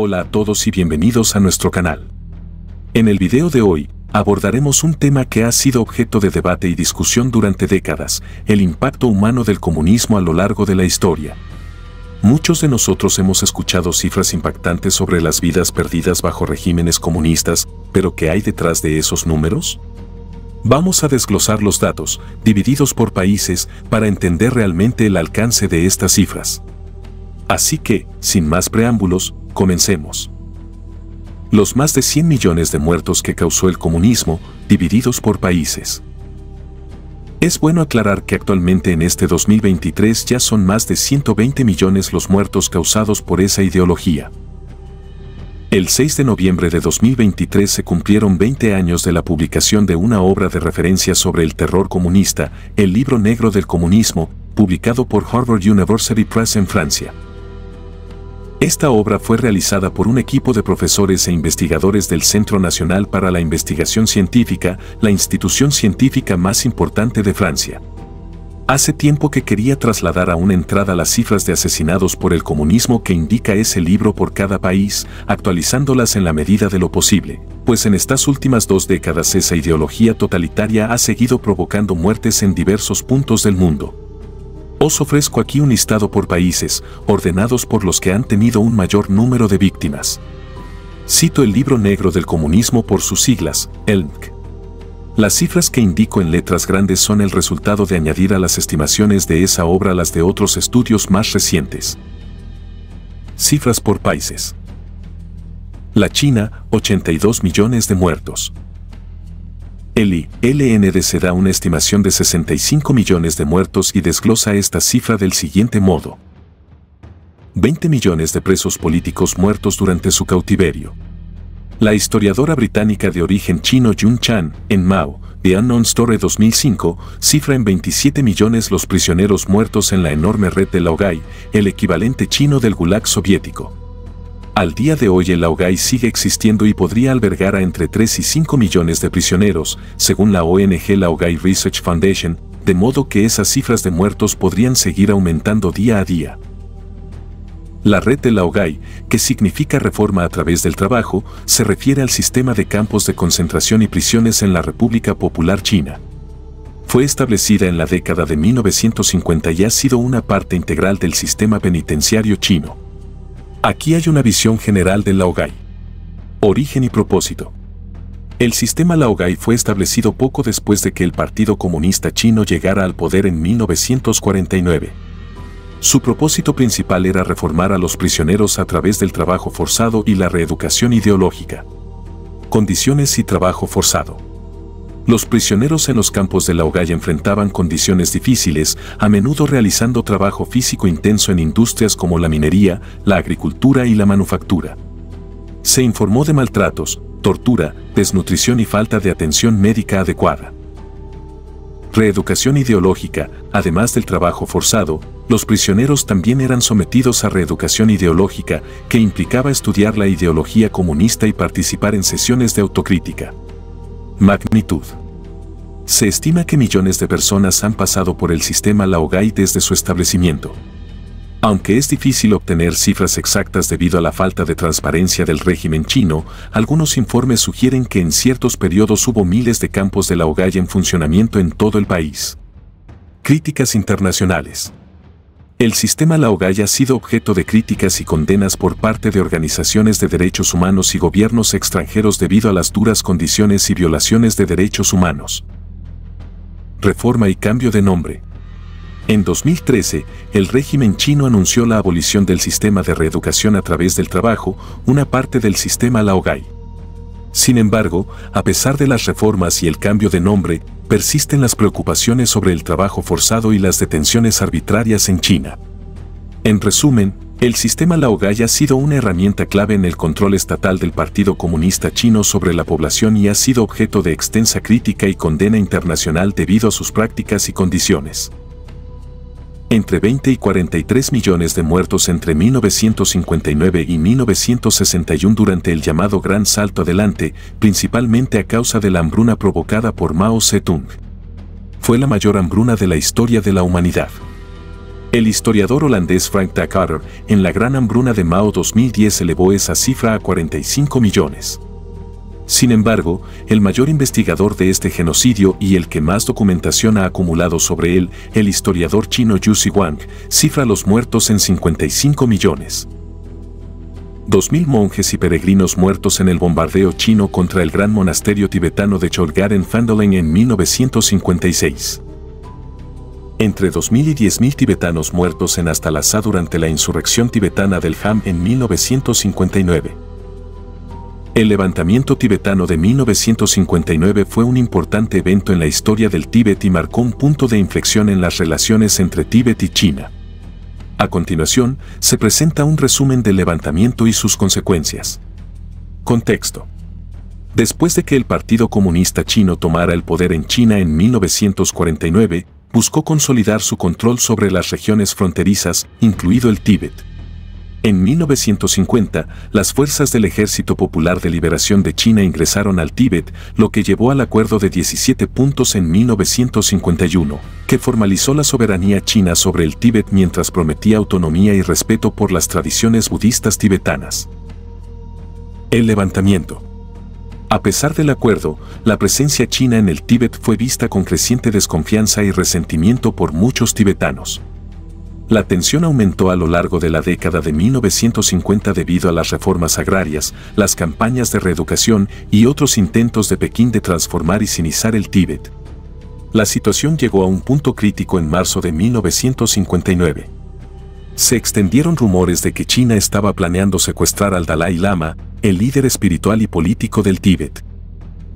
Hola a todos y bienvenidos a nuestro canal. En el video de hoy, abordaremos un tema que ha sido objeto de debate y discusión durante décadas, el impacto humano del comunismo a lo largo de la historia. Muchos de nosotros hemos escuchado cifras impactantes sobre las vidas perdidas bajo regímenes comunistas, pero ¿qué hay detrás de esos números? Vamos a desglosar los datos, divididos por países, para entender realmente el alcance de estas cifras. Así que, sin más preámbulos, comencemos. Los más de 100 millones de muertos que causó el comunismo, divididos por países. Es bueno aclarar que actualmente en este 2023 ya son más de 120 millones los muertos causados por esa ideología. El 6 de noviembre de 2023 se cumplieron 20 años de la publicación de una obra de referencia sobre el terror comunista, el Libro Negro del Comunismo, publicado por Harvard University Press en Francia. Esta obra fue realizada por un equipo de profesores e investigadores del Centro Nacional para la Investigación Científica, la institución científica más importante de Francia. Hace tiempo que quería trasladar a una entrada las cifras de asesinados por el comunismo que indica ese libro por cada país, actualizándolas en la medida de lo posible, pues en estas últimas 2 décadas esa ideología totalitaria ha seguido provocando muertes en diversos puntos del mundo. Os ofrezco aquí un listado por países, ordenados por los que han tenido un mayor número de víctimas. Cito el Libro Negro del Comunismo por sus siglas, ELNC. Las cifras que indico en letras grandes son el resultado de añadir a las estimaciones de esa obra las de otros estudios más recientes. Cifras por países. La China, 82 millones de muertos. El ILNDC da una estimación de 65 millones de muertos y desglosa esta cifra del siguiente modo. 20 millones de presos políticos muertos durante su cautiverio. La historiadora británica de origen chino Yun Chan, en Mao, The Unknown Story 2005, cifra en 27 millones los prisioneros muertos en la enorme red de Laogai, el equivalente chino del Gulag soviético. Al día de hoy el Laogai sigue existiendo y podría albergar a entre 3 y 5 millones de prisioneros, según la ONG Laogai Research Foundation, de modo que esas cifras de muertos podrían seguir aumentando día a día. La red de Laogai, que significa reforma a través del trabajo, se refiere al sistema de campos de concentración y prisiones en la República Popular China. Fue establecida en la década de 1950 y ha sido una parte integral del sistema penitenciario chino. Aquí hay una visión general del Laogai. Origen y propósito. El sistema Laogai fue establecido poco después de que el Partido Comunista Chino llegara al poder en 1949. Su propósito principal era reformar a los prisioneros a través del trabajo forzado y la reeducación ideológica. Condiciones y trabajo forzado. Los prisioneros en los campos de Laogai enfrentaban condiciones difíciles, a menudo realizando trabajo físico intenso en industrias como la minería, la agricultura y la manufactura. Se informó de maltratos, tortura, desnutrición y falta de atención médica adecuada. Reeducación ideológica. Además del trabajo forzado, los prisioneros también eran sometidos a reeducación ideológica, que implicaba estudiar la ideología comunista y participar en sesiones de autocrítica. Magnitud. Se estima que millones de personas han pasado por el sistema Laogai desde su establecimiento. Aunque es difícil obtener cifras exactas debido a la falta de transparencia del régimen chino, algunos informes sugieren que en ciertos periodos hubo miles de campos de Laogai en funcionamiento en todo el país. Críticas internacionales. El sistema Laogai ha sido objeto de críticas y condenas por parte de organizaciones de derechos humanos y gobiernos extranjeros debido a las duras condiciones y violaciones de derechos humanos. Reforma y cambio de nombre. En 2013, el régimen chino anunció la abolición del sistema de reeducación a través del trabajo, una parte del sistema Laogai. Sin embargo, a pesar de las reformas y el cambio de nombre, persisten las preocupaciones sobre el trabajo forzado y las detenciones arbitrarias en China. En resumen, el sistema Laogai ha sido una herramienta clave en el control estatal del Partido Comunista Chino sobre la población y ha sido objeto de extensa crítica y condena internacional debido a sus prácticas y condiciones. Entre 20 y 43 millones de muertos entre 1959 y 1961 durante el llamado Gran Salto Adelante, principalmente a causa de la hambruna provocada por Mao Zedong. Fue la mayor hambruna de la historia de la humanidad. El historiador holandés Frank de Carter, en la Gran Hambruna de Mao 2010, elevó esa cifra a 45 millones. Sin embargo, el mayor investigador de este genocidio y el que más documentación ha acumulado sobre él, el historiador chino Yu Zhiwang, cifra los muertos en 55 millones. 2.000 monjes y peregrinos muertos en el bombardeo chino contra el gran monasterio tibetano de Cholgar en Phandaleng en 1956. Entre 2.000 y 10.000 tibetanos muertos en Hasta Lhasa durante la insurrección tibetana del Ham en 1959. El levantamiento tibetano de 1959 fue un importante evento en la historia del Tíbet y marcó un punto de inflexión en las relaciones entre Tíbet y China. A continuación, se presenta un resumen del levantamiento y sus consecuencias. Contexto. Después de que el Partido Comunista Chino tomara el poder en China en 1949, buscó consolidar su control sobre las regiones fronterizas, incluido el Tíbet. En 1950, las fuerzas del Ejército Popular de Liberación de China ingresaron al Tíbet, lo que llevó al Acuerdo de 17 puntos en 1951, que formalizó la soberanía china sobre el Tíbet mientras prometía autonomía y respeto por las tradiciones budistas tibetanas. El levantamiento. A pesar del acuerdo, la presencia china en el Tíbet fue vista con creciente desconfianza y resentimiento por muchos tibetanos. La tensión aumentó a lo largo de la década de 1950 debido a las reformas agrarias, las campañas de reeducación y otros intentos de Pekín de transformar y sinizar el Tíbet. La situación llegó a un punto crítico en marzo de 1959. Se extendieron rumores de que China estaba planeando secuestrar al Dalai Lama, el líder espiritual y político del Tíbet.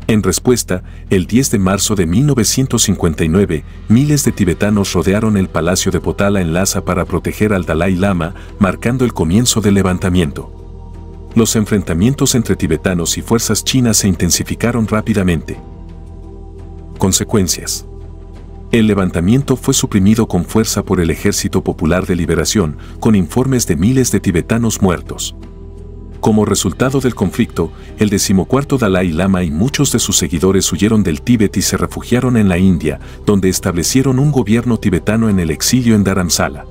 En respuesta, el 10 de marzo de 1959, miles de tibetanos rodearon el Palacio de Potala en Lhasa para proteger al Dalai Lama, marcando el comienzo del levantamiento. Los enfrentamientos entre tibetanos y fuerzas chinas se intensificaron rápidamente. Consecuencias. El levantamiento fue suprimido con fuerza por el Ejército Popular de Liberación, con informes de miles de tibetanos muertos. Como resultado del conflicto, el 14º Dalai Lama y muchos de sus seguidores huyeron del Tíbet y se refugiaron en la India, donde establecieron un gobierno tibetano en el exilio en Dharamsala.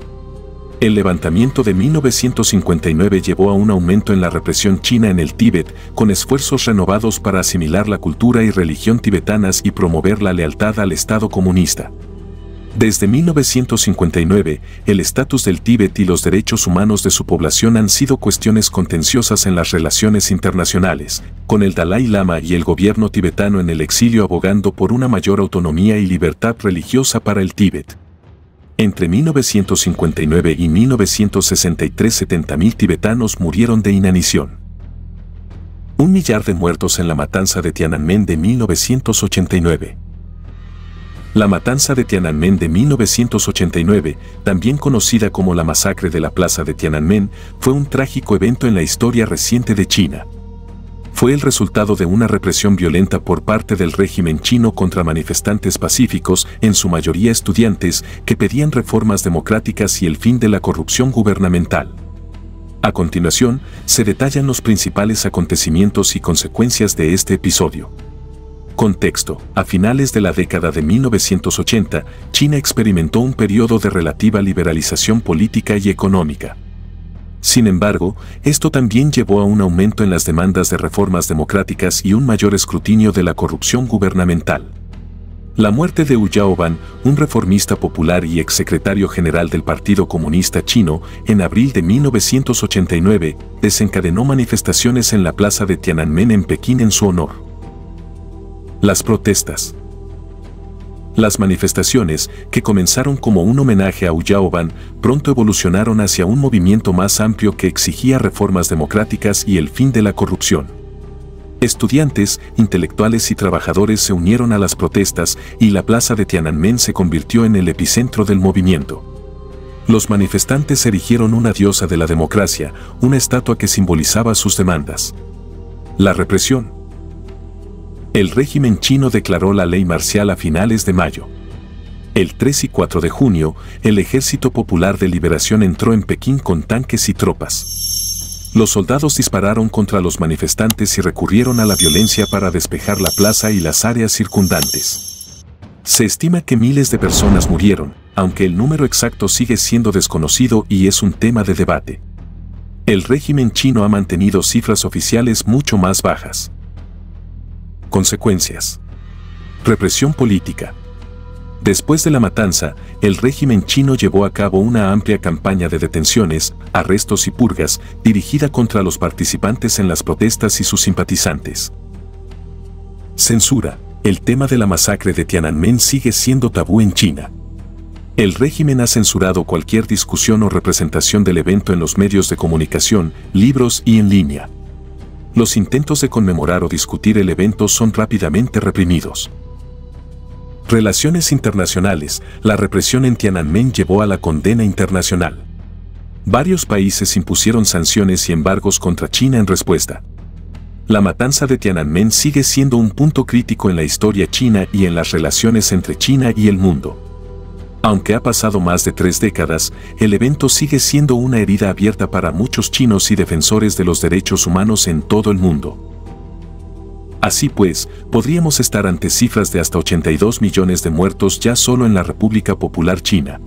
El levantamiento de 1959 llevó a un aumento en la represión china en el Tíbet, con esfuerzos renovados para asimilar la cultura y religión tibetanas y promover la lealtad al Estado comunista. Desde 1959, el estatus del Tíbet y los derechos humanos de su población han sido cuestiones contenciosas en las relaciones internacionales, con el Dalai Lama y el gobierno tibetano en el exilio abogando por una mayor autonomía y libertad religiosa para el Tíbet. Entre 1959 y 1963, 70.000 tibetanos murieron de inanición. 1 millar de muertos en la matanza de Tiananmen de 1989. La matanza de Tiananmen de 1989, también conocida como la masacre de la plaza de Tiananmen, fue un trágico evento en la historia reciente de China. Fue el resultado de una represión violenta por parte del régimen chino contra manifestantes pacíficos, en su mayoría estudiantes, que pedían reformas democráticas y el fin de la corrupción gubernamental. A continuación, se detallan los principales acontecimientos y consecuencias de este episodio. Contexto. A finales de la década de 1980, China experimentó un periodo de relativa liberalización política y económica. Sin embargo, esto también llevó a un aumento en las demandas de reformas democráticas y un mayor escrutinio de la corrupción gubernamental. La muerte de Hu Yaoban, un reformista popular y exsecretario general del Partido Comunista Chino, en abril de 1989, desencadenó manifestaciones en la plaza de Tiananmen en Pekín en su honor. Las protestas. Las manifestaciones, que comenzaron como un homenaje a Hu Yaoban, pronto evolucionaron hacia un movimiento más amplio que exigía reformas democráticas y el fin de la corrupción. Estudiantes, intelectuales y trabajadores se unieron a las protestas y la plaza de Tiananmen se convirtió en el epicentro del movimiento. Los manifestantes erigieron una diosa de la democracia, una estatua que simbolizaba sus demandas. La represión. El régimen chino declaró la ley marcial a finales de mayo. El 3 y 4 de junio, el Ejército Popular de Liberación entró en Pekín con tanques y tropas. Los soldados dispararon contra los manifestantes y recurrieron a la violencia para despejar la plaza y las áreas circundantes. Se estima que miles de personas murieron, aunque el número exacto sigue siendo desconocido y es un tema de debate. El régimen chino ha mantenido cifras oficiales mucho más bajas. Consecuencias. Represión política. Después de la matanza, el régimen chino llevó a cabo una amplia campaña de detenciones, arrestos y purgas, dirigida contra los participantes en las protestas y sus simpatizantes. Censura. El tema de la masacre de Tiananmen sigue siendo tabú en China. El régimen ha censurado cualquier discusión o representación del evento en los medios de comunicación, libros y en línea. Los intentos de conmemorar o discutir el evento son rápidamente reprimidos. Relaciones internacionales. La represión en Tiananmen llevó a la condena internacional. Varios países impusieron sanciones y embargos contra China en respuesta. La matanza de Tiananmen sigue siendo un punto crítico en la historia china y en las relaciones entre China y el mundo. Aunque ha pasado más de 3 décadas, el evento sigue siendo una herida abierta para muchos chinos y defensores de los derechos humanos en todo el mundo. Así pues, podríamos estar ante cifras de hasta 82 millones de muertos ya solo en la República Popular China.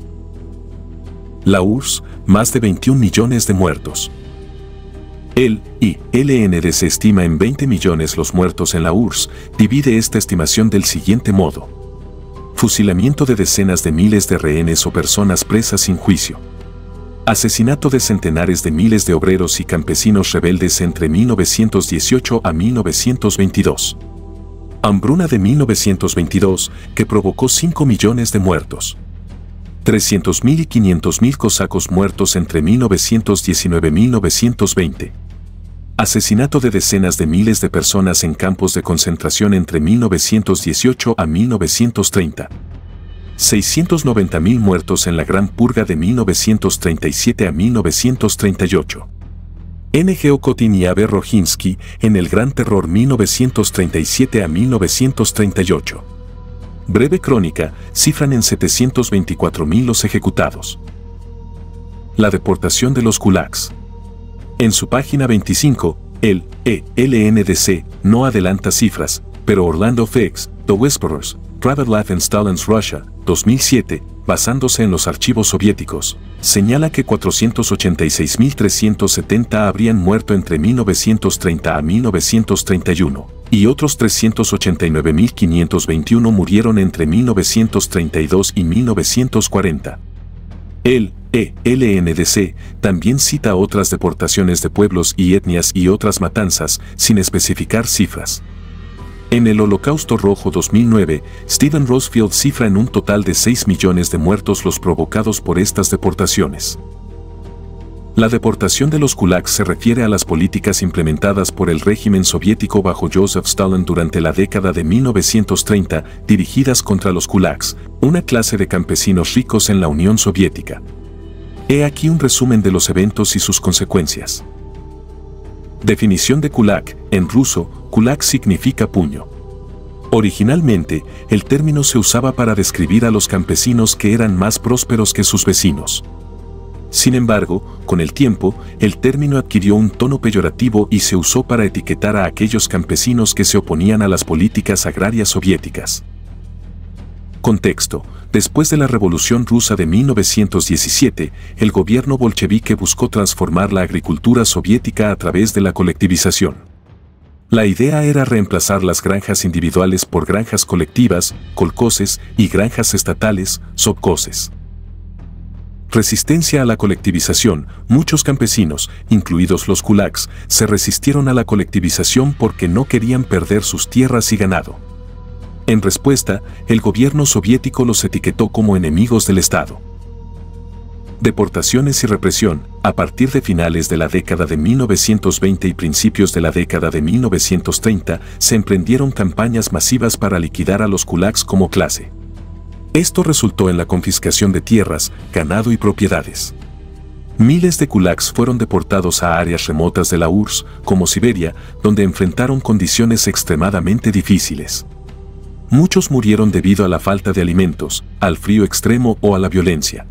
La URSS, más de 21 millones de muertos. El ILND se estima en 20 millones los muertos en la URSS, divide esta estimación del siguiente modo. Fusilamiento de decenas de miles de rehenes o personas presas sin juicio. Asesinato de centenares de miles de obreros y campesinos rebeldes entre 1918 a 1922. Hambruna de 1922, que provocó 5 millones de muertos. 300.000 y 500.000 cosacos muertos entre 1919 y 1920. Asesinato de decenas de miles de personas en campos de concentración entre 1918 a 1930. 690.000 muertos en la Gran Purga de 1937 a 1938. N.G. Kotin y A.B. Rojinsky en el Gran Terror 1937 a 1938. Breve crónica, cifran en 724.000 los ejecutados. La deportación de los gulags. En su página 25, el ELNDC no adelanta cifras, pero Orlando Fix, The Whisperers, Private Life in Stalin's Russia, 2007, basándose en los archivos soviéticos, señala que 486.370 habrían muerto entre 1930 a 1931, y otros 389.521 murieron entre 1932 y 1940. El ELNDC también cita otras deportaciones de pueblos y etnias y otras matanzas, sin especificar cifras. En el Holocausto Rojo 2009, Stephen Rosefield cifra en un total de 6 millones de muertos los provocados por estas deportaciones. La deportación de los gulags se refiere a las políticas implementadas por el régimen soviético bajo Joseph Stalin durante la década de 1930, dirigidas contra los gulags, una clase de campesinos ricos en la Unión Soviética. He aquí un resumen de los eventos y sus consecuencias. Definición de gulag. En ruso, gulag significa puño. Originalmente, el término se usaba para describir a los campesinos que eran más prósperos que sus vecinos. Sin embargo, con el tiempo, el término adquirió un tono peyorativo y se usó para etiquetar a aquellos campesinos que se oponían a las políticas agrarias soviéticas. Contexto. Después de la Revolución Rusa de 1917, el gobierno bolchevique buscó transformar la agricultura soviética a través de la colectivización. La idea era reemplazar las granjas individuales por granjas colectivas, kolkhozes, y granjas estatales, sovkhozes. Resistencia a la colectivización. Muchos campesinos, incluidos los gulags, se resistieron a la colectivización porque no querían perder sus tierras y ganado. En respuesta, el gobierno soviético los etiquetó como enemigos del Estado. Deportaciones y represión. A partir de finales de la década de 1920 y principios de la década de 1930, se emprendieron campañas masivas para liquidar a los gulags como clase. Esto resultó en la confiscación de tierras, ganado y propiedades. Miles de gulags fueron deportados a áreas remotas de la URSS, como Siberia, donde enfrentaron condiciones extremadamente difíciles. Muchos murieron debido a la falta de alimentos, al frío extremo o a la violencia.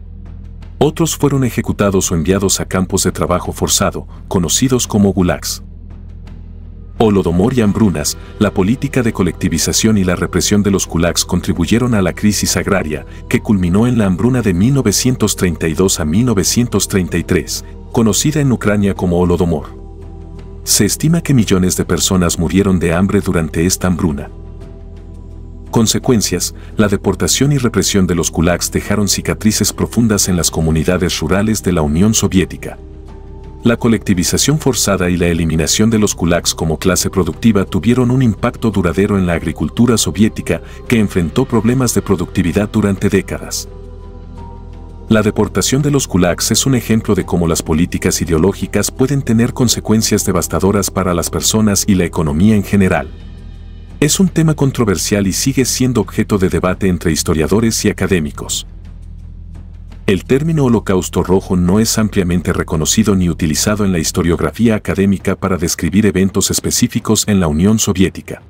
Otros fueron ejecutados o enviados a campos de trabajo forzado, conocidos como gulags. Holodomor y hambrunas, la política de colectivización y la represión de los kulaks contribuyeron a la crisis agraria, que culminó en la hambruna de 1932 a 1933, conocida en Ucrania como Holodomor. Se estima que millones de personas murieron de hambre durante esta hambruna. Consecuencias: la deportación y represión de los kulaks dejaron cicatrices profundas en las comunidades rurales de la Unión Soviética. La colectivización forzada y la eliminación de los kulaks como clase productiva tuvieron un impacto duradero en la agricultura soviética, que enfrentó problemas de productividad durante décadas. La deportación de los kulaks es un ejemplo de cómo las políticas ideológicas pueden tener consecuencias devastadoras para las personas y la economía en general. Es un tema controversial y sigue siendo objeto de debate entre historiadores y académicos. El término Holocausto Rojo no es ampliamente reconocido ni utilizado en la historiografía académica para describir eventos específicos en la Unión Soviética.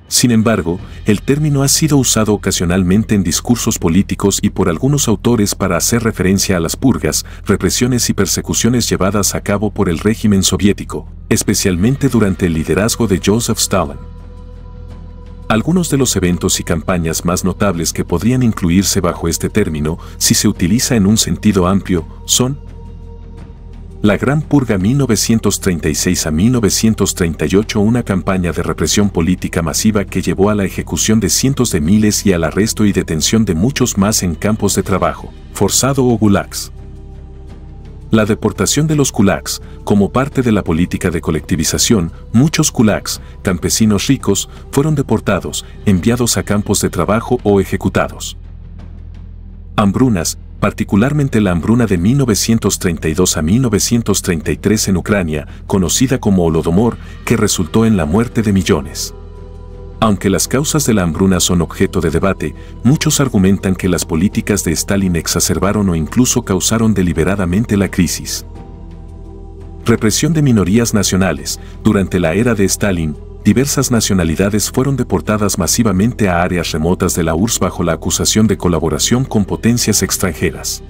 Sin embargo, el término ha sido usado ocasionalmente en discursos políticos y por algunos autores para hacer referencia a las purgas, represiones y persecuciones llevadas a cabo por el régimen soviético, especialmente durante el liderazgo de Joseph Stalin. Algunos de los eventos y campañas más notables que podrían incluirse bajo este término, si se utiliza en un sentido amplio, son la Gran Purga 1936 a 1938, una campaña de represión política masiva que llevó a la ejecución de cientos de miles y al arresto y detención de muchos más en campos de trabajo forzado o gulags. La deportación de los kulaks: como parte de la política de colectivización, muchos kulaks, campesinos ricos, fueron deportados, enviados a campos de trabajo o ejecutados. Hambrunas, particularmente la hambruna de 1932 a 1933 en Ucrania, conocida como Holodomor, que resultó en la muerte de millones. Aunque las causas de la hambruna son objeto de debate, muchos argumentan que las políticas de Stalin exacerbaron o incluso causaron deliberadamente la crisis. Represión de minorías nacionales. Durante la era de Stalin, diversas nacionalidades fueron deportadas masivamente a áreas remotas de la URSS bajo la acusación de colaboración con potencias extranjeras.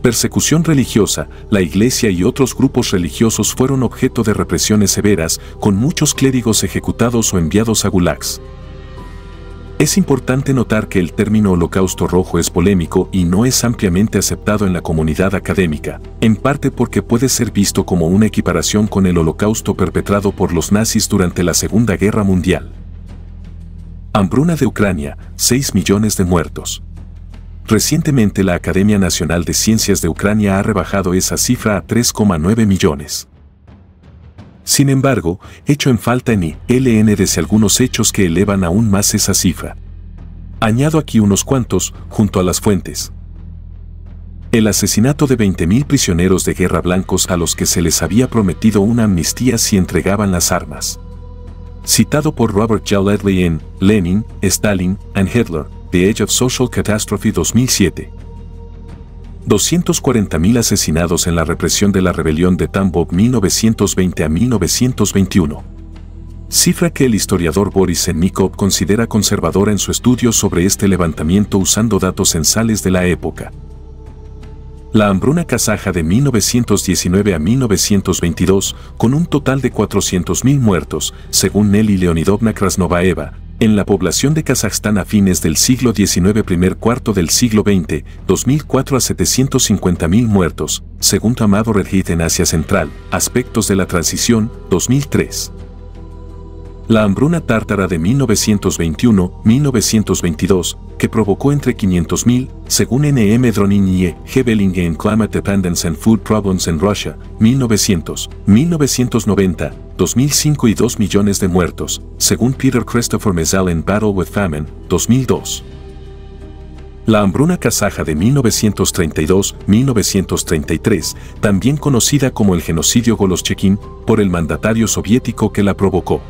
Persecución religiosa: la Iglesia y otros grupos religiosos fueron objeto de represiones severas, con muchos clérigos ejecutados o enviados a gulags. Es importante notar que el término Holocausto Rojo es polémico y no es ampliamente aceptado en la comunidad académica, en parte porque puede ser visto como una equiparación con el Holocausto perpetrado por los nazis durante la Segunda Guerra Mundial. Hambruna de Ucrania: 6 millones de muertos. Recientemente la Academia Nacional de Ciencias de Ucrania ha rebajado esa cifra a 3,9 millones. Sin embargo, echo en falta en ILNDs algunos hechos que elevan aún más esa cifra. Añado aquí unos cuantos, junto a las fuentes. El asesinato de 20.000 prisioneros de guerra blancos a los que se les había prometido una amnistía si entregaban las armas. Citado por Robert J. Ledley en Lenin, Stalin and Hitler, The Age of Social Catastrophe 2007. 240.000 asesinados en la represión de la rebelión de Tambov 1920 a 1921. Cifra que el historiador Boris Sennikov considera conservadora en su estudio sobre este levantamiento usando datos censales de la época. La hambruna kazaja de 1919 a 1922, con un total de 400.000 muertos, según Nelly Leonidovna Krasnovaeva, en la población de Kazajstán a fines del siglo XIX, primer cuarto del siglo XX, 2004 a 750.000 muertos, según Amado Redhit en Asia Central, Aspectos de la Transición, 2003. La hambruna tártara de 1921-1922, que provocó entre 500.000, según N.M. Droninye, Hebeling en Climate Dependence and Food Problems in Russia, 1900, 1990, 2005 y 2 millones de muertos, según Peter Christopher Mezal en Battle with Famine, 2002. La hambruna kazaja de 1932-1933, también conocida como el genocidio Goloschekin, por el mandatario soviético que la provocó.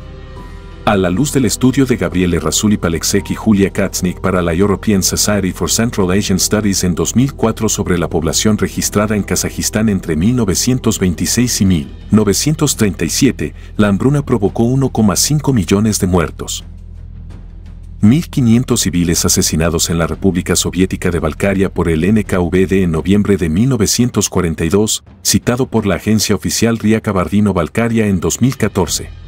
A la luz del estudio de Gabriele Rasuli Palexek y Julia Katznik para la European Society for Central Asian Studies en 2004 sobre la población registrada en Kazajistán entre 1926 y 1937, la hambruna provocó 1,5 millones de muertos. 1.500 civiles asesinados en la República Soviética de Balcaria por el NKVD en noviembre de 1942, citado por la agencia oficial RIA Kabardino-Balcaria en 2014.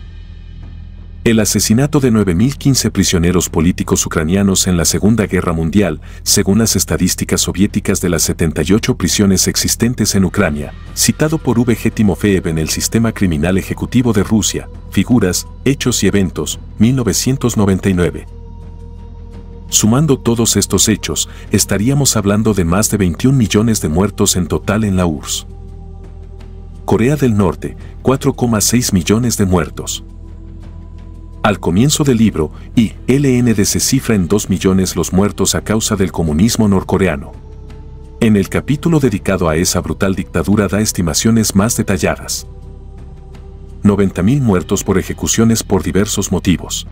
El asesinato de 9.015 prisioneros políticos ucranianos en la Segunda Guerra Mundial, según las estadísticas soviéticas de las 78 prisiones existentes en Ucrania, citado por V.G. Timofeev en el Sistema Criminal Ejecutivo de Rusia, Figuras, Hechos y Eventos, 1999. Sumando todos estos hechos, estaríamos hablando de más de 21 millones de muertos en total en la URSS. Corea del Norte, 4,6 millones de muertos. Al comienzo del libro, ILNDC cifra en 2 millones los muertos a causa del comunismo norcoreano. En el capítulo dedicado a esa brutal dictadura da estimaciones más detalladas. 90.000 muertos por ejecuciones por diversos motivos.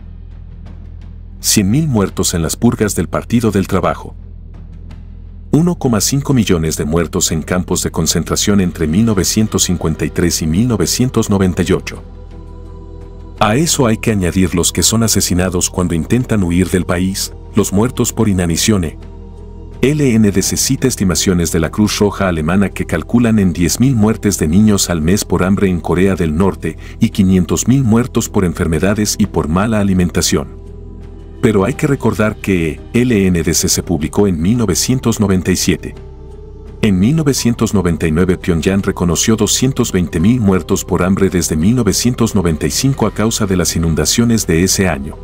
100.000 muertos en las purgas del Partido del Trabajo. 1,5 millones de muertos en campos de concentración entre 1953 y 1998. A eso hay que añadir los que son asesinados cuando intentan huir del país, los muertos por inanición. LNDC cita estimaciones de la Cruz Roja Alemana que calculan en 10.000 muertes de niños al mes por hambre en Corea del Norte y 500.000 muertos por enfermedades y por mala alimentación. Pero hay que recordar que LNDC se publicó en 1997. En 1999 Pyongyang reconoció 220.000 muertos por hambre desde 1995 a causa de las inundaciones de ese año.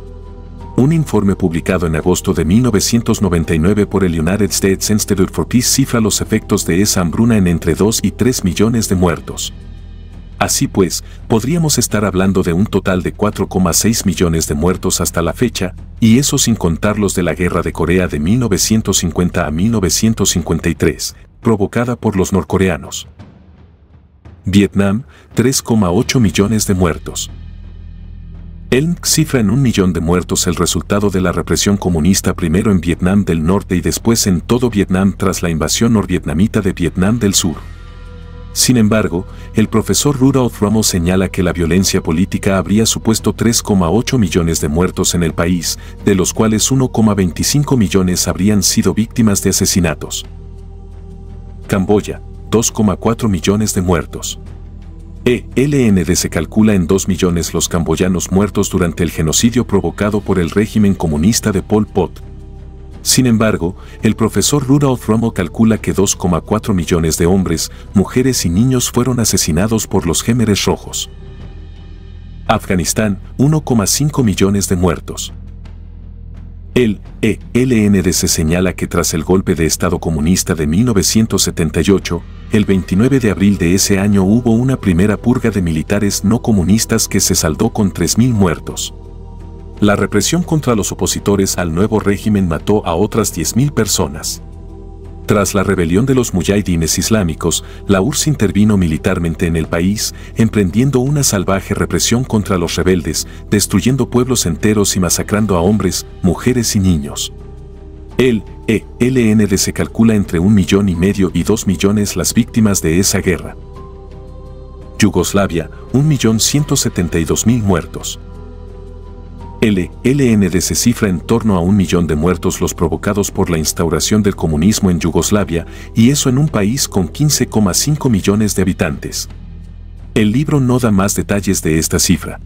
Un informe publicado en agosto de 1999 por el United States Institute for Peace cifra los efectos de esa hambruna en entre 2 y 3 millones de muertos. Así pues, podríamos estar hablando de un total de 4,6 millones de muertos hasta la fecha, y eso sin contar los de la Guerra de Corea de 1950 a 1953, provocada por los norcoreanos. Vietnam, 3,8 millones de muertos. El cifra en 1 millón de muertos el resultado de la represión comunista primero en Vietnam del Norte y después en todo Vietnam tras la invasión norvietnamita de Vietnam del Sur. Sin embargo, el profesor Rudolf Ramos señala que la violencia política habría supuesto 3,8 millones de muertos en el país, de los cuales 1,25 millones habrían sido víctimas de asesinatos. Camboya, 2,4 millones de muertos. LND calcula en 2 millones los camboyanos muertos durante el genocidio provocado por el régimen comunista de Pol Pot. Sin embargo, el profesor Rudolf Ramos calcula que 2,4 millones de hombres, mujeres y niños fueron asesinados por los Khmeres rojos. Afganistán, 1,5 millones de muertos. El LNDC señala que tras el golpe de Estado comunista de 1978, el 29 de abril de ese año hubo una primera purga de militares no comunistas que se saldó con 3.000 muertos. La represión contra los opositores al nuevo régimen mató a otras 10.000 personas. Tras la rebelión de los muyahidines islámicos, la URSS intervino militarmente en el país, emprendiendo una salvaje represión contra los rebeldes, destruyendo pueblos enteros y masacrando a hombres, mujeres y niños. El LND se calcula entre 1,5 millones y 2 millones las víctimas de esa guerra. Yugoslavia, 1.172.000 muertos. El LND se cifra en torno a 1 millón de muertos los provocados por la instauración del comunismo en Yugoslavia, y eso en un país con 15,5 millones de habitantes. El libro no da más detalles de esta cifra.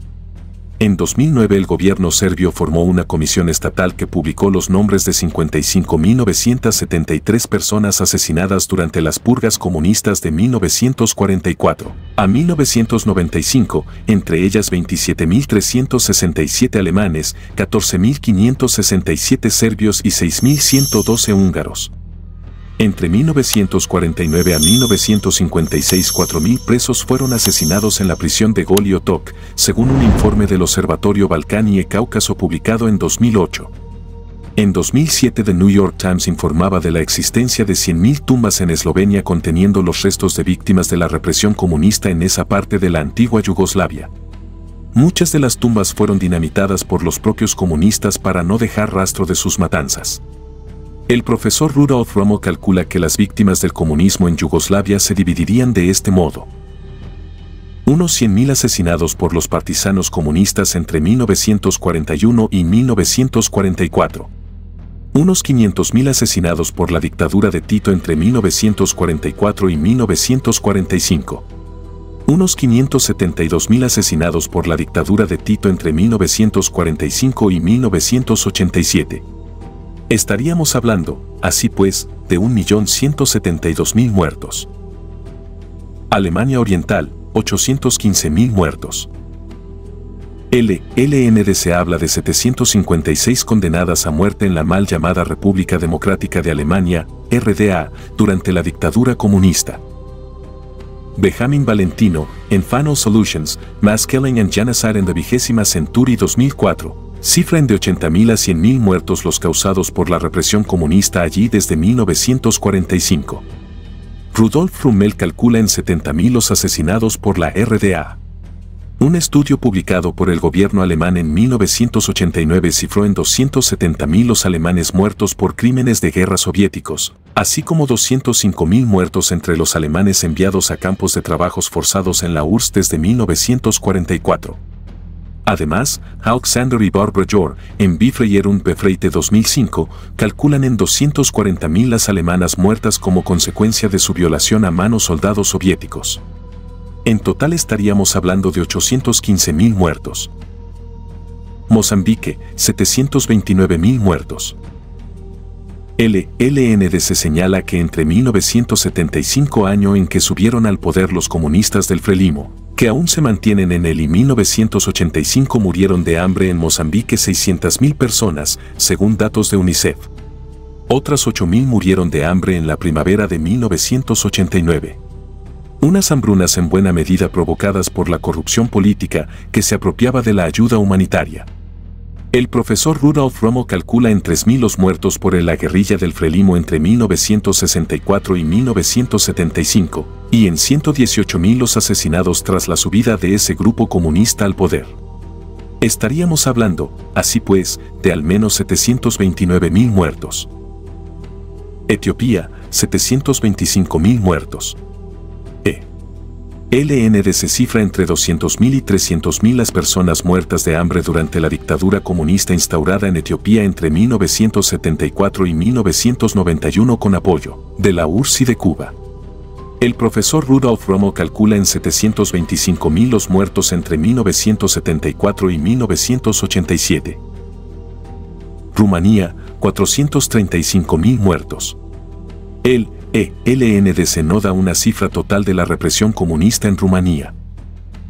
En 2009 el gobierno serbio formó una comisión estatal que publicó los nombres de 55.973 personas asesinadas durante las purgas comunistas de 1944 a 1995, entre ellas 27.367 alemanes, 14.567 serbios y 6.112 húngaros. Entre 1949 a 1956 4.000 presos fueron asesinados en la prisión de Goli Otok, según un informe del Observatorio Balcán y Cáucaso publicado en 2008. En 2007 The New York Times informaba de la existencia de 100.000 tumbas en Eslovenia conteniendo los restos de víctimas de la represión comunista en esa parte de la antigua Yugoslavia. Muchas de las tumbas fueron dinamitadas por los propios comunistas para no dejar rastro de sus matanzas. El profesor Rudolf Ramos calcula que las víctimas del comunismo en Yugoslavia se dividirían de este modo. Unos 100.000 asesinados por los partisanos comunistas entre 1941 y 1944. Unos 500.000 asesinados por la dictadura de Tito entre 1944 y 1945. Unos 572.000 asesinados por la dictadura de Tito entre 1945 y 1987. Estaríamos hablando, así pues, de 1.172.000 muertos. Alemania Oriental, 815.000 muertos. LND se habla de 756 condenadas a muerte en la mal llamada República Democrática de Alemania, RDA, durante la dictadura comunista. Benjamin Valentino, en Final Solutions, Mass Killing and Genocide in the 20th Century 2004, cifran de 80.000 a 100.000 muertos los causados por la represión comunista allí desde 1945. Rudolf Rummel calcula en 70.000 los asesinados por la RDA. Un estudio publicado por el gobierno alemán en 1989 cifró en 270.000 los alemanes muertos por crímenes de guerra soviéticos, así como 205.000 muertos entre los alemanes enviados a campos de trabajos forzados en la URSS desde 1944. Además, Alexander y Barbara Jor, en Befreiung Befreite 2005, calculan en 240.000 las alemanas muertas como consecuencia de su violación a manos soldados soviéticos. En total estaríamos hablando de 815.000 muertos. Mozambique, 729.000 muertos. LND se señala que entre 1975 año en que subieron al poder los comunistas del Frelimo, que aún se mantienen en él, y 1985 murieron de hambre en Mozambique 600.000 personas, según datos de UNICEF. Otras 8.000 murieron de hambre en la primavera de 1989. Unas hambrunas en buena medida provocadas por la corrupción política que se apropiaba de la ayuda humanitaria. El profesor Rudolf Rummel calcula en 3.000 los muertos por la guerrilla del Frelimo entre 1964 y 1975, y en 118.000 los asesinados tras la subida de ese grupo comunista al poder. Estaríamos hablando, así pues, de al menos 729.000 muertos. Etiopía, 725.000 muertos. LND se cifra entre 200.000 y 300.000 las personas muertas de hambre durante la dictadura comunista instaurada en Etiopía entre 1974 y 1991 con apoyo de la URSS y de Cuba. El profesor Rudolf Rummel calcula en 725.000 los muertos entre 1974 y 1987. Rumanía, 435.000 muertos. LND se no da una cifra total de la represión comunista en Rumanía.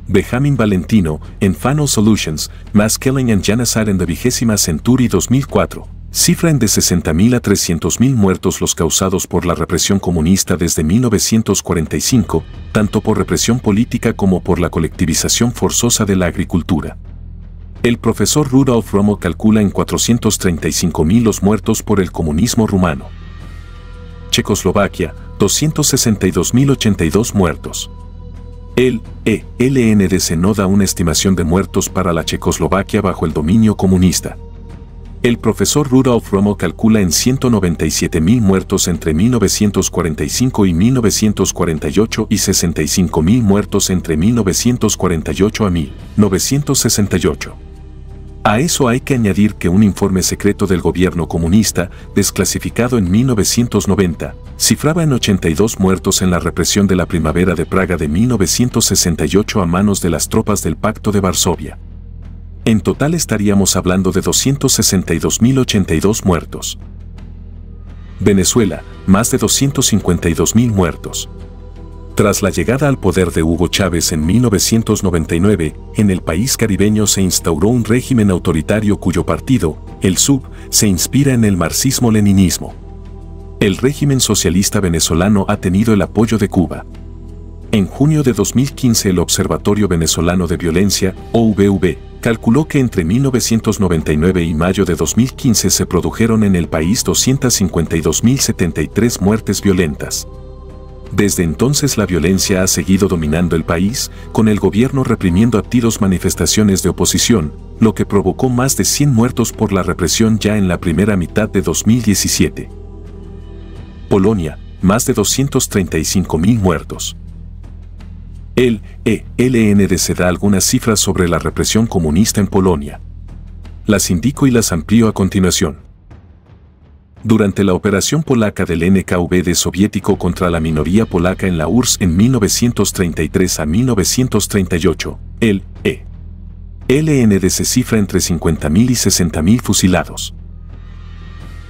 Benjamin Valentino, en Final Solutions, Mass Killing and Genocide in the 20th Century 2004, cifra en de 60.000 a 300.000 muertos los causados por la represión comunista desde 1945, tanto por represión política como por la colectivización forzosa de la agricultura. El profesor Rudolf Rummel calcula en 435.000 los muertos por el comunismo rumano. Checoslovaquia, 262.082 muertos. LND se no da una estimación de muertos para la Checoslovaquia bajo el dominio comunista. El profesor Rudolf Rummel calcula en 197.000 muertos entre 1945 y 1948 y 65.000 muertos entre 1948 a 1968. A eso hay que añadir que un informe secreto del gobierno comunista, desclasificado en 1990, cifraba en 82 muertos en la represión de la Primavera de Praga de 1968 a manos de las tropas del Pacto de Varsovia. En total estaríamos hablando de 262.082 muertos. Venezuela, más de 252.000 muertos. Tras la llegada al poder de Hugo Chávez en 1999, en el país caribeño se instauró un régimen autoritario cuyo partido, el SUV, se inspira en el marxismo-leninismo. El régimen socialista venezolano ha tenido el apoyo de Cuba. En junio de 2015 el Observatorio Venezolano de Violencia, OVV, calculó que entre 1999 y mayo de 2015 se produjeron en el país 252.073 muertes violentas. Desde entonces la violencia ha seguido dominando el país, con el gobierno reprimiendo a tiros manifestaciones de oposición, lo que provocó más de 100 muertos por la represión ya en la primera mitad de 2017. Polonia, más de 235.000 muertos. LND se da algunas cifras sobre la represión comunista en Polonia. Las indico y las amplío a continuación. Durante la operación polaca del NKVD soviético contra la minoría polaca en la URSS en 1933 a 1938, el ELN se cifra entre 50.000 y 60.000 fusilados.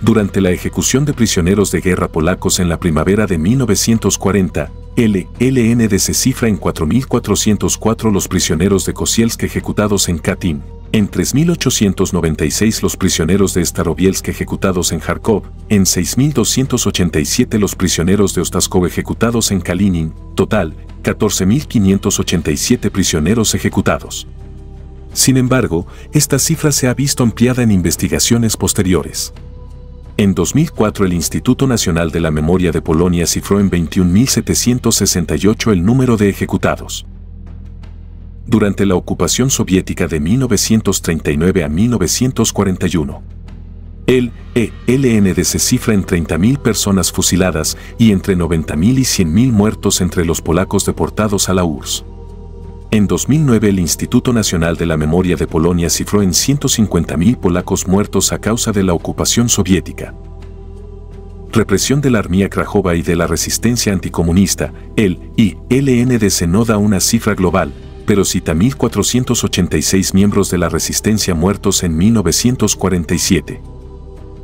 Durante la ejecución de prisioneros de guerra polacos en la primavera de 1940, el ELN se cifra en 4.404 los prisioneros de Kozielsk ejecutados en Katyn, en 3.896 los prisioneros de Starobielsk ejecutados en Kharkov, en 6.287 los prisioneros de Ostashkov ejecutados en Kalinin, total, 14.587 prisioneros ejecutados. Sin embargo, esta cifra se ha visto ampliada en investigaciones posteriores. En 2004 el Instituto Nacional de la Memoria de Polonia cifró en 21.768 el número de ejecutados. Durante la ocupación soviética de 1939 a 1941, el ELN se cifra en 30.000 personas fusiladas y entre 90.000 y 100.000 muertos entre los polacos deportados a la URSS. En 2009 el Instituto Nacional de la Memoria de Polonia cifró en 150.000 polacos muertos a causa de la ocupación soviética. Represión de la Armia Krajowa y de la resistencia anticomunista, el ELN no da una cifra global, pero cita 1.486 miembros de la resistencia muertos en 1947.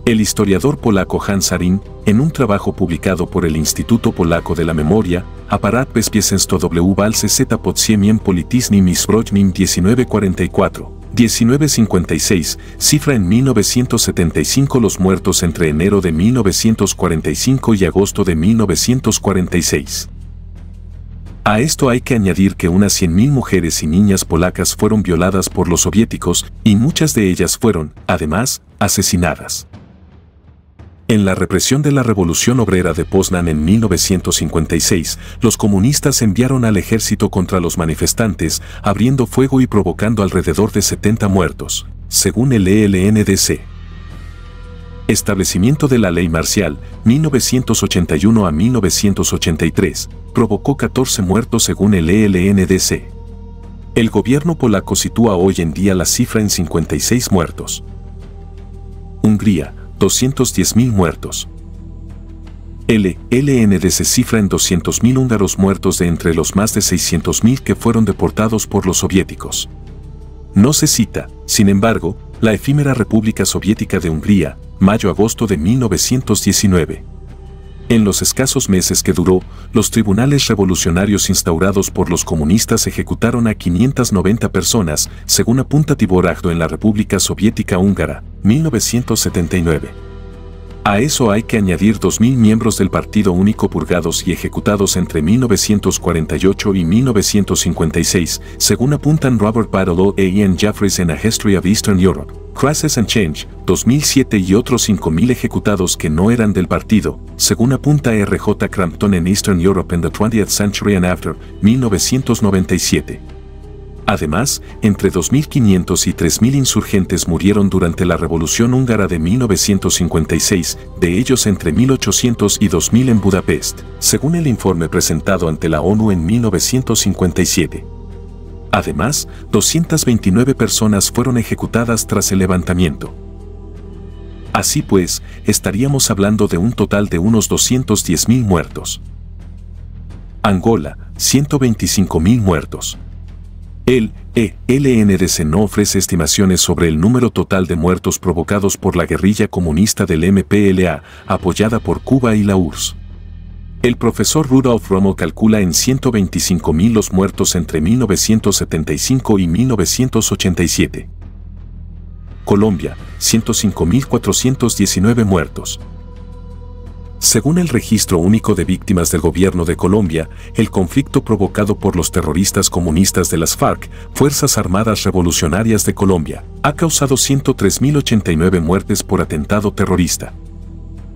El historiador polaco Hans Sarin, en un trabajo publicado por el Instituto Polaco de la Memoria, Aparat bezpieczeństwa w walce z podziemiem politycznym i zbrojnym 1944-1956, cifra en 1975 los muertos entre enero de 1945 y agosto de 1946. A esto hay que añadir que unas 100.000 mujeres y niñas polacas fueron violadas por los soviéticos y muchas de ellas fueron, además, asesinadas. En la represión de la Revolución Obrera de Poznan en 1956, los comunistas enviaron al ejército contra los manifestantes, abriendo fuego y provocando alrededor de 70 muertos, según el ELNDC. Establecimiento de la Ley Marcial, 1981 a 1983, provocó 14 muertos según el ELNDC. El gobierno polaco sitúa hoy en día la cifra en 56 muertos. Hungría, 210.000 muertos. El ELNDC cifra en 200.000 húngaros muertos de entre los más de 600.000 que fueron deportados por los soviéticos. No se cita, sin embargo, la efímera República Soviética de Hungría, mayo-agosto de 1919. En los escasos meses que duró, los tribunales revolucionarios instaurados por los comunistas ejecutaron a 590 personas, según apunta Tibor Agdo en la República Soviética Húngara, 1979. A eso hay que añadir 2.000 miembros del Partido Único purgados y ejecutados entre 1948 y 1956, según apuntan Robert Badelow e Ian Jeffries en A History of Eastern Europe, Crisis and Change, 2007 y otros 5.000 ejecutados que no eran del partido, según apunta R.J. Crampton en Eastern Europe in the 20th Century and After, 1997. Además, entre 2.500 y 3.000 insurgentes murieron durante la Revolución Húngara de 1956, de ellos entre 1.800 y 2.000 en Budapest, según el informe presentado ante la ONU en 1957. Además, 229 personas fueron ejecutadas tras el levantamiento. Así pues, estaríamos hablando de un total de unos 210.000 muertos. Angola, 125.000 muertos. El ELNDC no ofrece estimaciones sobre el número total de muertos provocados por la guerrilla comunista del MPLA, apoyada por Cuba y la URSS. El profesor Rudolf Rommel calcula en 125.000 los muertos entre 1975 y 1987. Colombia, 105.419 muertos. Según el Registro Único de Víctimas del Gobierno de Colombia, el conflicto provocado por los terroristas comunistas de las FARC, Fuerzas Armadas Revolucionarias de Colombia, ha causado 103.089 muertes por atentado terrorista.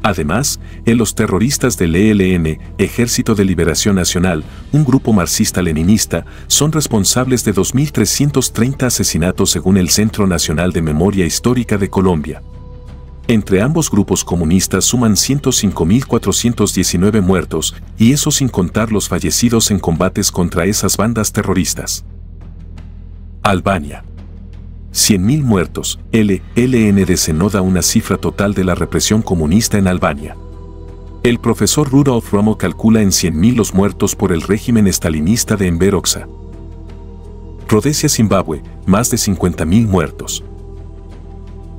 Además, los terroristas del ELN, Ejército de Liberación Nacional, un grupo marxista-leninista, son responsables de 2.330 asesinatos según el Centro Nacional de Memoria Histórica de Colombia. Entre ambos grupos comunistas suman 105.419 muertos, y eso sin contar los fallecidos en combates contra esas bandas terroristas. Albania. 100.000 muertos. El LNDC no da una cifra total de la represión comunista en Albania. El profesor Rudolf Rommel calcula en 100.000 los muertos por el régimen estalinista de Enver Hoxha. Rodesia, Zimbabue, más de 50.000 muertos.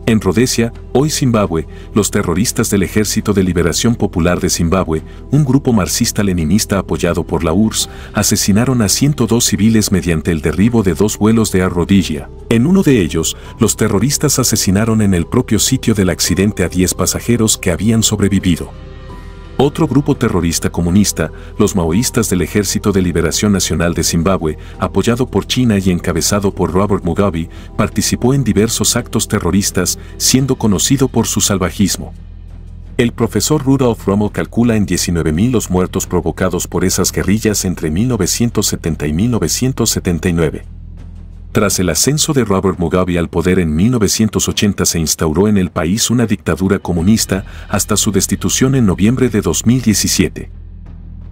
En Rodesia, hoy Zimbabue, los terroristas del Ejército de Liberación Popular de Zimbabue, un grupo marxista-leninista apoyado por la URSS, asesinaron a 102 civiles mediante el derribo de 2 vuelos de Air Rhodesia. En uno de ellos, los terroristas asesinaron en el propio sitio del accidente a 10 pasajeros que habían sobrevivido. Otro grupo terrorista comunista, los maoístas del Ejército de Liberación Nacional de Zimbabue, apoyado por China y encabezado por Robert Mugabe, participó en diversos actos terroristas, siendo conocido por su salvajismo. El profesor Rudolf Rommel calcula en 19.000 los muertos provocados por esas guerrillas entre 1970 y 1979. Tras el ascenso de Robert Mugabe al poder en 1980 se instauró en el país una dictadura comunista hasta su destitución en noviembre de 2017.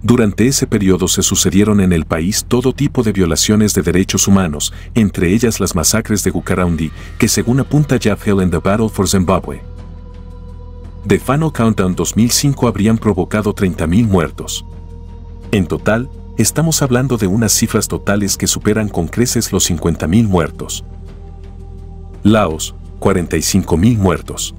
Durante ese periodo se sucedieron en el país todo tipo de violaciones de derechos humanos, entre ellas las masacres de Gukaraundi, que según apunta Jeff Hill en The Battle for Zimbabwe. The Final Countdown 2005 habrían provocado 30.000 muertos. En total, estamos hablando de unas cifras totales que superan con creces los 50.000 muertos. Laos, 45.000 muertos.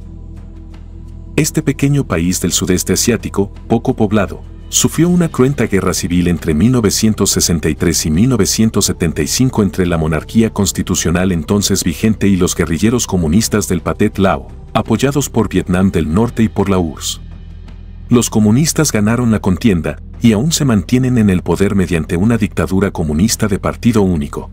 Este pequeño país del sudeste asiático, poco poblado, sufrió una cruenta guerra civil entre 1963 y 1975 entre la monarquía constitucional entonces vigente y los guerrilleros comunistas del Pathet Lao, apoyados por Vietnam del Norte y por la URSS. Los comunistas ganaron la contienda y aún se mantienen en el poder mediante una dictadura comunista de partido único.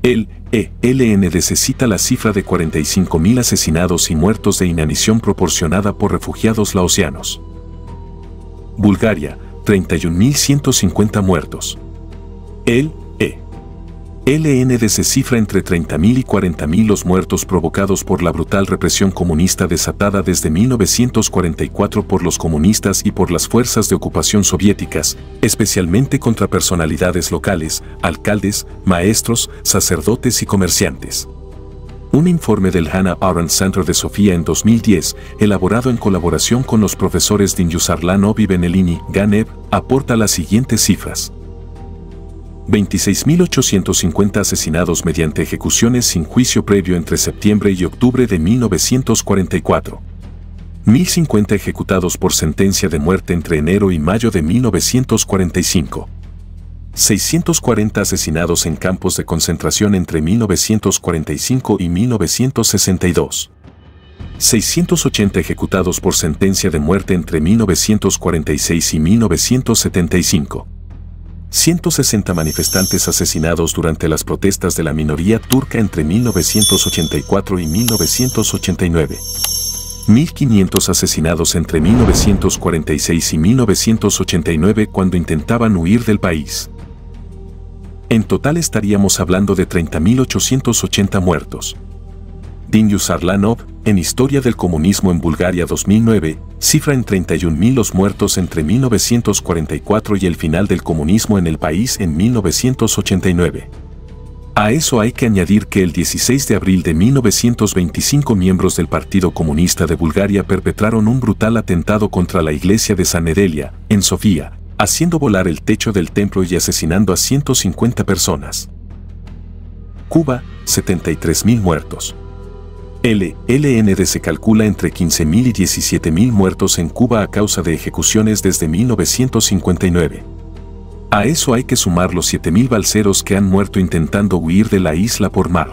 El ELNDC cita la cifra de 45.000 asesinados y muertos de inanición proporcionada por refugiados laosianos. Bulgaria, 31.150 muertos. El LNDC cifra entre 30.000 y 40.000 los muertos provocados por la brutal represión comunista desatada desde 1944 por los comunistas y por las fuerzas de ocupación soviéticas, especialmente contra personalidades locales, alcaldes, maestros, sacerdotes y comerciantes. Un informe del Hannah Arendt Center de Sofía en 2010, elaborado en colaboración con los profesores Dinjus Arlanov y Benelini Ganev, aporta las siguientes cifras. 26.850 asesinados mediante ejecuciones sin juicio previo entre septiembre y octubre de 1944. 1.050 ejecutados por sentencia de muerte entre enero y mayo de 1945. 640 asesinados en campos de concentración entre 1945 y 1962. 680 ejecutados por sentencia de muerte entre 1946 y 1975. 160 manifestantes asesinados durante las protestas de la minoría turca entre 1984 y 1989. 1.500 asesinados entre 1946 y 1989 cuando intentaban huir del país. En total estaríamos hablando de 30.880 muertos. Dinjus Arlanov, en Historia del Comunismo en Bulgaria 2009, cifra en 31.000 los muertos entre 1944 y el final del comunismo en el país en 1989. A eso hay que añadir que el 16 de abril de 1925 miembros del Partido Comunista de Bulgaria perpetraron un brutal atentado contra la iglesia de San Nedelia, en Sofía, haciendo volar el techo del templo y asesinando a 150 personas. Cuba, 73.000 muertos. El LNDC calcula entre 15.000 y 17.000 muertos en Cuba a causa de ejecuciones desde 1959. A eso hay que sumar los 7.000 balseros que han muerto intentando huir de la isla por mar.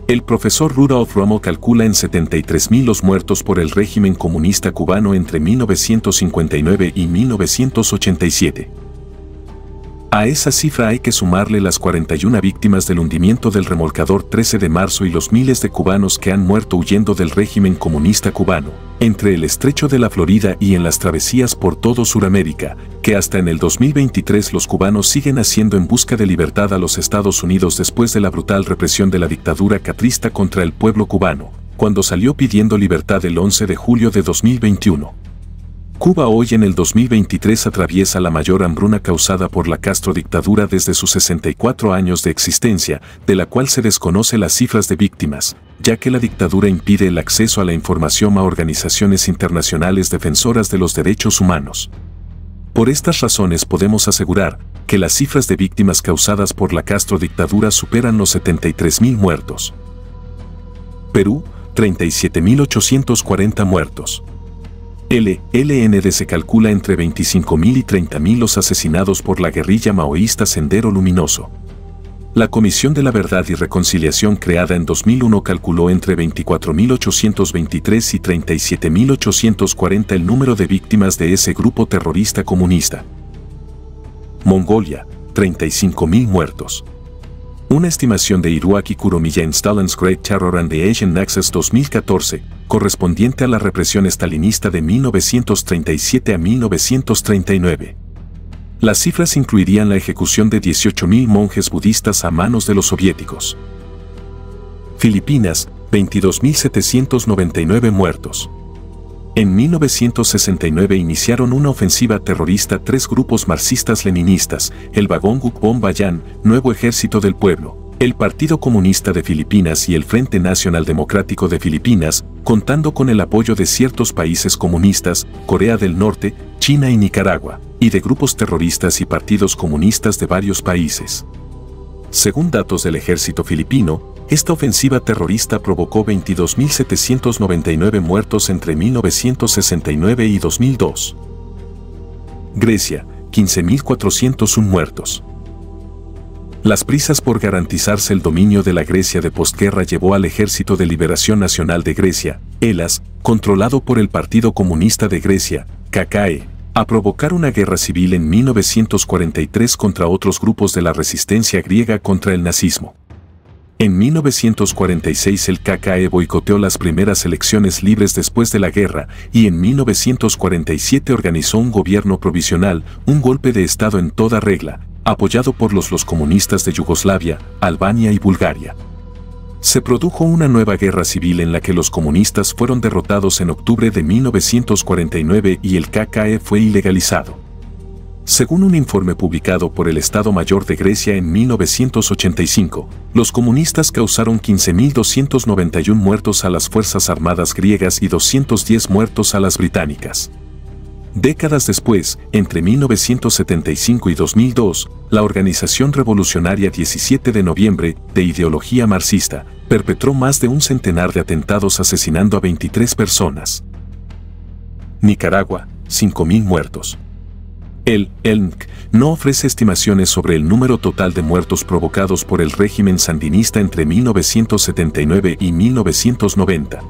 El profesor Rudolf Rommel calcula en 73.000 los muertos por el régimen comunista cubano entre 1959 y 1987. A esa cifra hay que sumarle las 41 víctimas del hundimiento del remolcador 13 de marzo y los miles de cubanos que han muerto huyendo del régimen comunista cubano, entre el estrecho de la Florida y en las travesías por todo Suramérica, que hasta en el 2023 los cubanos siguen haciendo en busca de libertad a los Estados Unidos después de la brutal represión de la dictadura castrista contra el pueblo cubano, cuando salió pidiendo libertad el 11 de julio de 2021. Cuba hoy en el 2023 atraviesa la mayor hambruna causada por la Castro-dictadura desde sus 64 años de existencia, de la cual se desconoce las cifras de víctimas, ya que la dictadura impide el acceso a la información a organizaciones internacionales defensoras de los derechos humanos. Por estas razones podemos asegurar que las cifras de víctimas causadas por la Castro-dictadura superan los 73.000 muertos. Perú, 37.840 muertos. El ELN se calcula entre 25.000 y 30.000 los asesinados por la guerrilla maoísta Sendero Luminoso. La Comisión de la Verdad y Reconciliación creada en 2001 calculó entre 24.823 y 37.840 el número de víctimas de ese grupo terrorista comunista. Mongolia, 35.000 muertos. Una estimación de Hiroaki Kuromiya en Stalin's Great Terror and the Asian Axis 2014, correspondiente a la represión estalinista de 1937 a 1939. Las cifras incluirían la ejecución de 18.000 monjes budistas a manos de los soviéticos. Filipinas, 22.799 muertos. En 1969 iniciaron una ofensiva terrorista 3 grupos marxistas-leninistas, el Bagonguk Bombayan, Nuevo Ejército del Pueblo, el Partido Comunista de Filipinas y el Frente Nacional Democrático de Filipinas, contando con el apoyo de ciertos países comunistas, Corea del Norte, China y Nicaragua, y de grupos terroristas y partidos comunistas de varios países. Según datos del ejército filipino, esta ofensiva terrorista provocó 22.799 muertos entre 1969 y 2002. Grecia, 15.401 muertos. Las prisas por garantizarse el dominio de la Grecia de posguerra llevó al Ejército de Liberación Nacional de Grecia, ELAS, controlado por el Partido Comunista de Grecia, KKE, a provocar una guerra civil en 1943 contra otros grupos de la resistencia griega contra el nazismo. En 1946 el KKE boicoteó las primeras elecciones libres después de la guerra y en 1947 organizó un gobierno provisional, un golpe de Estado en toda regla, apoyado por los comunistas de Yugoslavia, Albania y Bulgaria. Se produjo una nueva guerra civil en la que los comunistas fueron derrotados en octubre de 1949 y el KKE fue ilegalizado. Según un informe publicado por el Estado Mayor de Grecia en 1985, los comunistas causaron 15.291 muertos a las Fuerzas Armadas griegas y 210 muertos a las británicas. Décadas después, entre 1975 y 2002, la Organización Revolucionaria 17 de Noviembre, de ideología marxista, perpetró más de un centenar de atentados asesinando a 23 personas. Nicaragua, 5.000 muertos. El ELNC no ofrece estimaciones sobre el número total de muertos provocados por el régimen sandinista entre 1979 y 1990.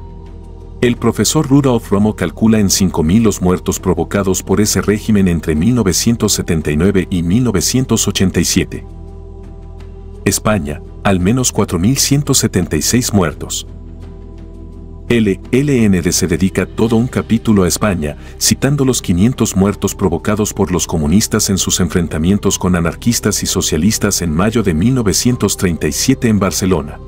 El profesor Rudolf Romo calcula en 5.000 los muertos provocados por ese régimen entre 1979 y 1987. España, al menos 4.176 muertos. El ELN se dedica todo un capítulo a España, citando los 500 muertos provocados por los comunistas en sus enfrentamientos con anarquistas y socialistas en mayo de 1937 en Barcelona.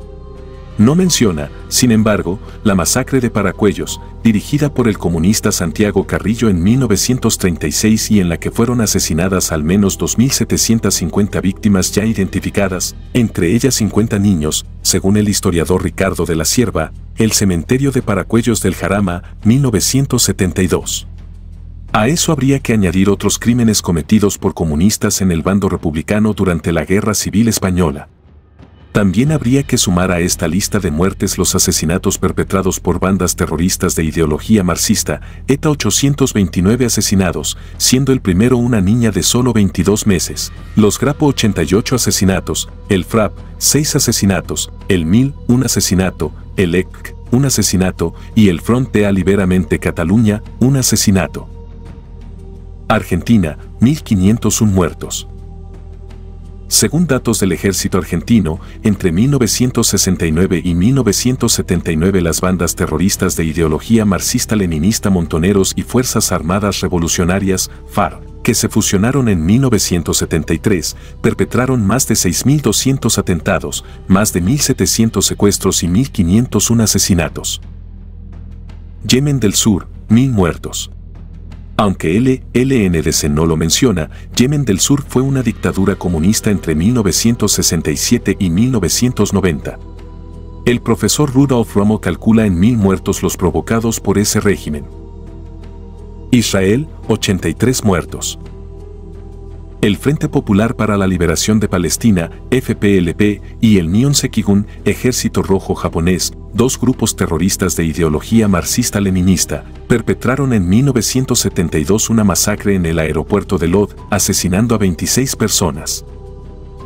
No menciona, sin embargo, la masacre de Paracuellos, dirigida por el comunista Santiago Carrillo en 1936 y en la que fueron asesinadas al menos 2.750 víctimas ya identificadas, entre ellas 50 niños, según el historiador Ricardo de la Cierva, el cementerio de Paracuellos del Jarama, 1972. A eso habría que añadir otros crímenes cometidos por comunistas en el bando republicano durante la Guerra Civil Española. También habría que sumar a esta lista de muertes los asesinatos perpetrados por bandas terroristas de ideología marxista, ETA 829 asesinados, siendo el primero una niña de solo 22 meses, los Grapo 88 asesinatos, el FRAP 6 asesinatos, el MIL 1 asesinato, el ECC 1 asesinato y el Front de Liberamente Cataluña 1 asesinato. Argentina, 1.501 muertos. Según datos del ejército argentino, entre 1969 y 1979 las bandas terroristas de ideología marxista-leninista Montoneros y Fuerzas Armadas Revolucionarias, FARC, que se fusionaron en 1973, perpetraron más de 6.200 atentados, más de 1.700 secuestros y 1.501 asesinatos. Yemen del Sur, 1.000 muertos. Aunque LNDC no lo menciona, Yemen del Sur fue una dictadura comunista entre 1967 y 1990. El profesor Rudolf Romo calcula en 1000 muertos los provocados por ese régimen. Israel, 83 muertos. El Frente Popular para la Liberación de Palestina, FPLP, y el Nihon Sekigun, Ejército Rojo Japonés, dos grupos terroristas de ideología marxista-leninista, perpetraron en 1972 una masacre en el aeropuerto de Lod, asesinando a 26 personas.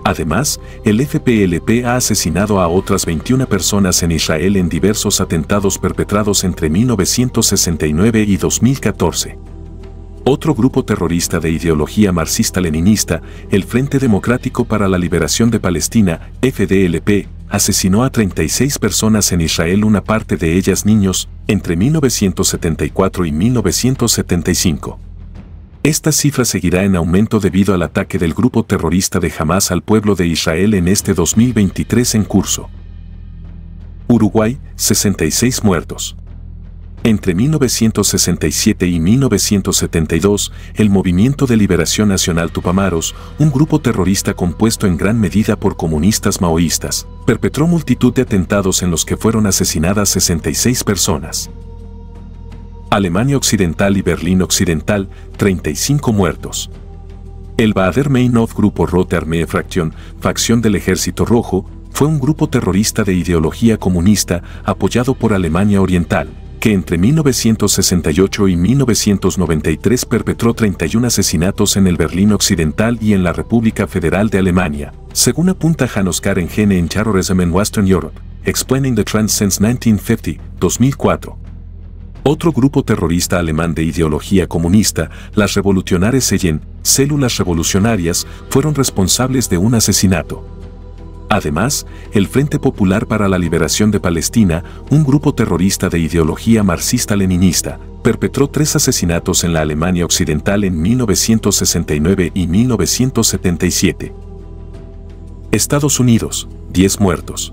Además, el FPLP ha asesinado a otras 21 personas en Israel en diversos atentados perpetrados entre 1969 y 2014. Otro grupo terrorista de ideología marxista-leninista, el Frente Democrático para la Liberación de Palestina, FDLP, asesinó a 36 personas en Israel, una parte de ellas niños, entre 1974 y 1975. Esta cifra seguirá en aumento debido al ataque del grupo terrorista de Hamás al pueblo de Israel en este 2023 en curso. Uruguay, 66 muertos. Entre 1967 y 1972, el Movimiento de Liberación Nacional Tupamaros, un grupo terrorista compuesto en gran medida por comunistas maoístas, perpetró multitud de atentados en los que fueron asesinadas 66 personas. Alemania Occidental y Berlín Occidental, 35 muertos. El Baader-Meinhof Grupo Rote Armee Fraktion, facción del Ejército Rojo, fue un grupo terrorista de ideología comunista apoyado por Alemania Oriental, que entre 1968 y 1993 perpetró 31 asesinatos en el Berlín Occidental y en la República Federal de Alemania, según apunta Hannes-Karen Hene en Terrorism in Western Europe, Explaining the Trends Since 1950, 2004. Otro grupo terrorista alemán de ideología comunista, las Revolutionäre Zellen, células revolucionarias, fueron responsables de un asesinato. Además, el Frente Popular para la Liberación de Palestina, un grupo terrorista de ideología marxista-leninista, perpetró 3 asesinatos en la Alemania Occidental en 1969 y 1977. Estados Unidos, 10 muertos.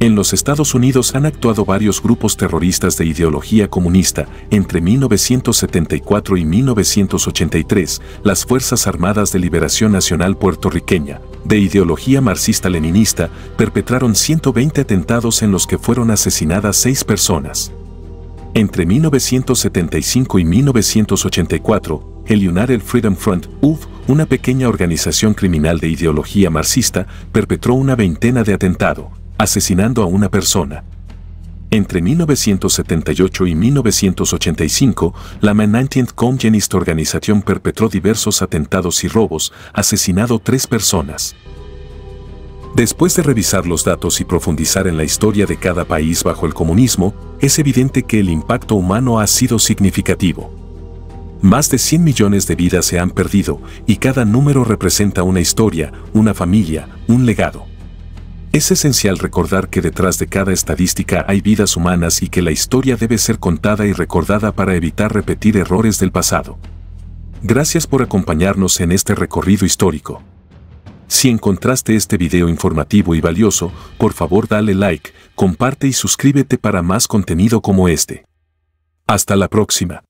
En los Estados Unidos han actuado varios grupos terroristas de ideología comunista. Entre 1974 y 1983, las Fuerzas Armadas de Liberación Nacional Puertorriqueña, de ideología marxista-leninista, perpetraron 120 atentados en los que fueron asesinadas 6 personas. Entre 1975 y 1984, el United Freedom Front, UF, una pequeña organización criminal de ideología marxista, perpetró una veintena de atentados, asesinando a una persona. Entre 1978 y 1985, la Man-19th Communist Organization perpetró diversos atentados y robos, asesinando 3 personas. Después de revisar los datos y profundizar en la historia de cada país bajo el comunismo, es evidente que el impacto humano ha sido significativo. Más de 100 millones de vidas se han perdido, y cada número representa una historia, una familia, un legado. Es esencial recordar que detrás de cada estadística hay vidas humanas y que la historia debe ser contada y recordada para evitar repetir errores del pasado. Gracias por acompañarnos en este recorrido histórico. Si encontraste este video informativo y valioso, por favor dale like, comparte y suscríbete para más contenido como este. Hasta la próxima.